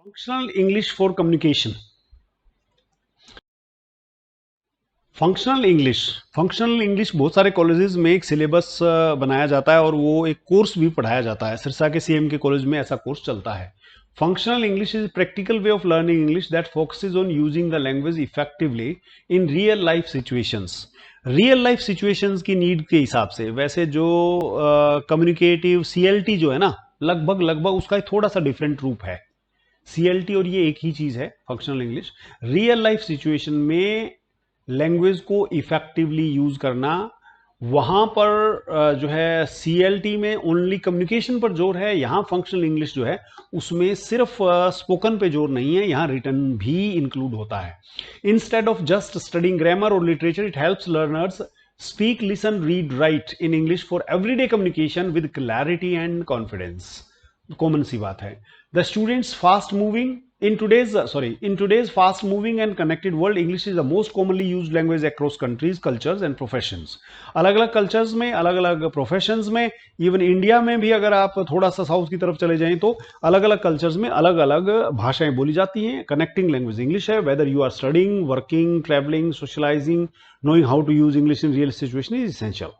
Functional English for communication. Functional English बहुत सारे colleges में एक सिलेबस बनाया जाता है और वो एक कोर्स भी पढ़ाया जाता है। सिरसा के सीएम के कॉलेज में ऐसा कोर्स चलता है। Functional English is practical way of learning English that focuses on using the language effectively in real life situations. Real life situations की नीड के हिसाब से। वैसे जो कम्युनिकेटिव सीएलटी जो है ना, लगभग लगभग उसका थोड़ा सा डिफरेंट रूप है। सीएलटी और ये एक ही चीज है functional English. Real life situation में लैंग्वेज को इफेक्टिवली यूज करना, वहां पर जो है सीएलटी में ओनली कम्युनिकेशन पर जोर है। यहां फंक्शनल इंग्लिश जो है उसमें सिर्फ स्पोकन पे जोर नहीं है, यहां रिटन भी इंक्लूड होता है। Instead of just studying grammar और literature, it helps learners speak, listen, read, write in English for everyday communication with clarity and confidence. Common सी बात है। The students fast moving in today's fast moving and connected world, English is the most commonly used language across countries, cultures and professions। अलग अलग cultures में, अलग अलग professions में, even India में भी अगर आप थोड़ा सा साउथ की तरफ चले जाएं तो अलग अलग कल्चर्स में अलग अलग भाषाएं बोली जाती हैं। कनेक्टिंग लैंग्वेज इंग्लिश है। Whether you are studying, working, travelling, socialising, knowing how to use English in real situation is essential.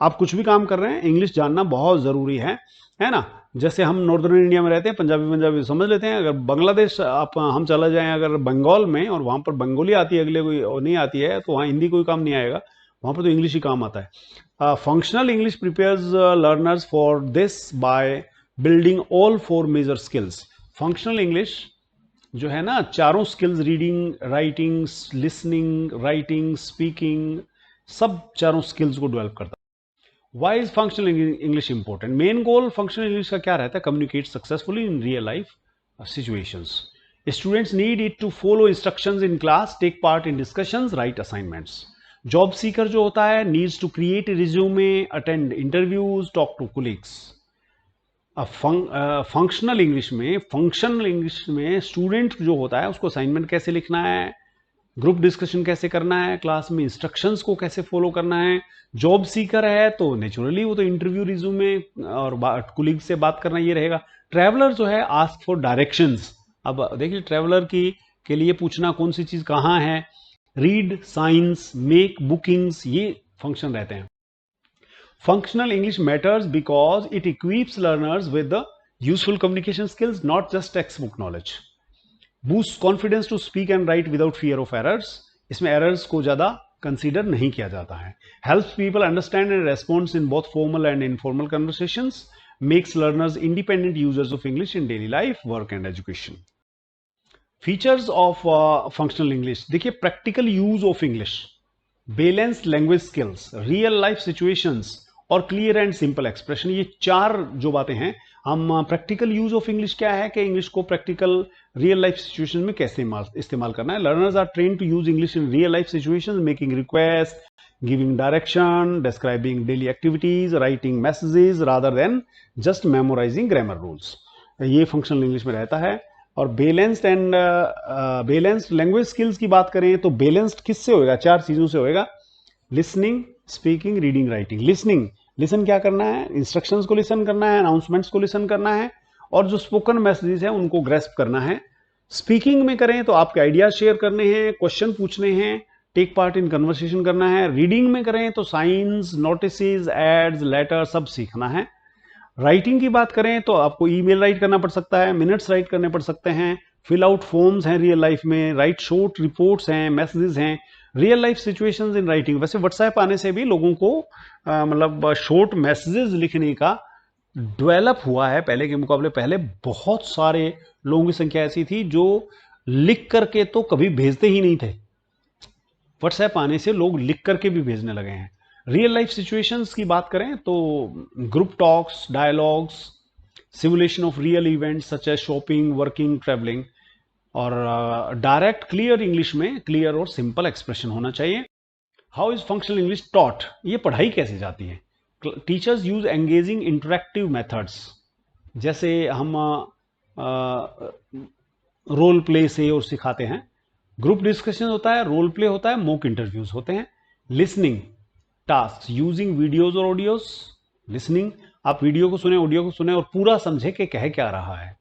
आप कुछ भी काम कर रहे हैं, इंग्लिश जानना बहुत जरूरी है ना। जैसे हम नॉर्दर्न इंडिया में रहते हैं, पंजाबी समझ लेते हैं। अगर बांग्लादेश आप हम चला जाएं अगर बंगाल में, और वहां पर बंगाली आती है, अगले कोई नहीं आती है, तो वहां हिंदी कोई काम नहीं आएगा, वहां पर तो इंग्लिश ही काम आता है। Functional English prepares learners for this by building all four major skills. Functional English जो है ना, चारों skills, reading, writing, listening, writing, speaking, सब चारों स्किल्स को डेवलप करता है। Why is functional English important? Main goal functional English का क्या रहता है? Communicate successfully in real life situations. Students need it to follow instructions in class, take part in discussions, write assignments. Job seeker जो होता है needs to create resume, attend interviews, talk to colleagues. Functional English में student जो होता है उसको assignment कैसे लिखना है, ग्रुप डिस्कशन कैसे करना है, क्लास में इंस्ट्रक्शंस को कैसे फॉलो करना है। जॉब सीकर है तो नेचुरली वो तो इंटरव्यू, रिज्यूमे और कुलीग से बात करना ये रहेगा। ट्रैवलर जो है आस्क फॉर डायरेक्शंस। अब देखिए, ट्रैवलर की के लिए पूछना कौन सी चीज कहाँ है। रीड, साइंस, मेक बुकिंग्स, ये फंक्शन रहते हैं। Functional English matters because it equips learners with the useful communication skills, not just text book knowledge. Boost confidence to speak and write without fear of errors. इसमें errors को ज्यादा consider नहीं किया जाता है। Helps people understand and responds in both formal and informal conversations. Makes learners independent users of English in daily life, work and education. Features of functional English देखिए, practical use of English, balanced language skills, real life situations और clear and simple expression. ये चार जो बातें हैं। हम practical use of English क्या है कि इंग्लिश को प्रैक्टिकल रियल लाइफ सिचुएशन में कैसे इस्तेमाल करना है। Learners are train to use English in real life situation, making request, giving direction, describing daily activities, writing messages rather than just memorising grammar rules. ये फंक्शनल इंग्लिश में रहता है। और बैलेंस्ड लैंग्वेज स्किल्स की बात करें तो बैलेंस्ड किससे होएगा? चार चीजों से होएगा। Listening, speaking, reading, writing. Listen क्या करना है? इंस्ट्रक्शंस को लिसन करना है, अनाउंसमेंट्स को लिसन करना है, और जो स्पोकन मैसेजेस हैं उनको ग्रेस्प करना है। स्पीकिंग में करें तो आपके आइडियाज शेयर करने हैं, क्वेश्चन पूछने हैं, टेक पार्ट इन कन्वर्सेशन करना है। रीडिंग में करें तो साइंस, नोटिसेस, एड्स, लेटर सब सीखना है। राइटिंग की बात करें तो आपको ईमेल राइट करना पड़ सकता है, मिनट्स राइट करने पड़ सकते हैं, फिल आउट फॉर्म्स हैं रियल लाइफ में, राइट शॉर्ट रिपोर्ट्स हैं, मैसेजेस हैं, real life situations in writing. वैसे व्हाट्सएप आने से भी लोगों को मतलब शॉर्ट मैसेजेस लिखने का डेवलप हुआ है पहले के मुकाबले। पहले बहुत सारे लोगों की संख्या ऐसी थी जो लिख करके तो कभी भेजते ही नहीं थे। व्हाट्सएप आने से लोग लिख करके भी भेजने लगे हैं। रियल लाइफ सिचुएशंस की बात करें तो group talks, dialogues, simulation of real events such as shopping, working, travelling. और डायरेक्ट क्लियर इंग्लिश में क्लियर और सिंपल एक्सप्रेशन होना चाहिए। How is functional English taught? ये पढ़ाई कैसे जाती है? Teachers use engaging interactive methods. जैसे हम रोल प्ले से और सिखाते हैं, ग्रुप डिस्कशन होता है, रोल प्ले होता है, मॉक इंटरव्यूज होते हैं। लिसनिंग टास्क यूजिंग वीडियोज और ऑडियोज। लिसनिंग, आप वीडियो को सुने, ऑडियो को सुने और पूरा समझे कि कह क्या रहा है।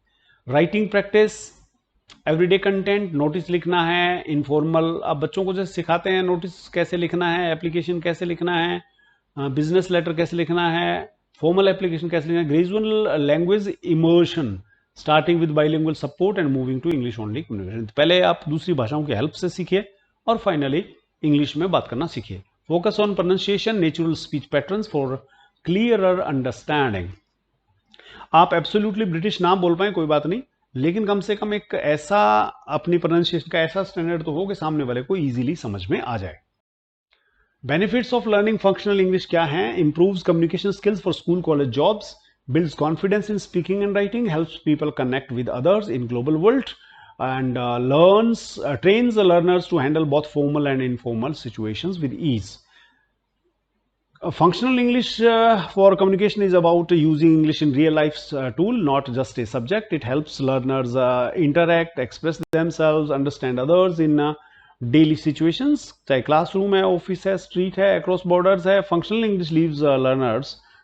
Writing practice, everyday content, notice लिखना है, इनफॉर्मल, आप बच्चों को जैसे सिखाते हैं नोटिस कैसे लिखना है, एप्लीकेशन कैसे लिखना है, बिजनेस लेटर कैसे लिखना है, फॉर्मल एप्लीकेशन कैसे लिखना है, gradual language immersion starting with bilingual support and moving to English only communication. पहले आप दूसरी भाषाओं की हेल्प से सीखिए और फाइनली इंग्लिश में बात करना सीखिए। Focus on pronunciation, natural speech patterns for clearer understanding. आप एब्सोल्युटली ब्रिटिश ना बोल पाए कोई बात नहीं, लेकिन कम से कम एक ऐसा अपनी प्रोनाउंसिएशन का ऐसा स्टैंडर्ड तो हो कि सामने वाले को इजीली समझ में आ जाए। Benefits of learning functional English क्या हैं? Improves communication skills for school college jobs, builds confidence in speaking and writing, helps people connect with others in global world, and trains the learners to handle both formal and informal situations with ease. Functional English for communication is about using English in real life tool, not just a subject. It helps learners interact, express themselves, understand others in daily situations, चाहे classroom है, office है, street है, across borders है। Functional English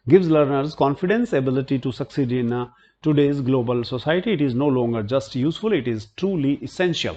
gives learners confidence, ability to succeed in today's global society. It is no longer just useful, it is truly essential.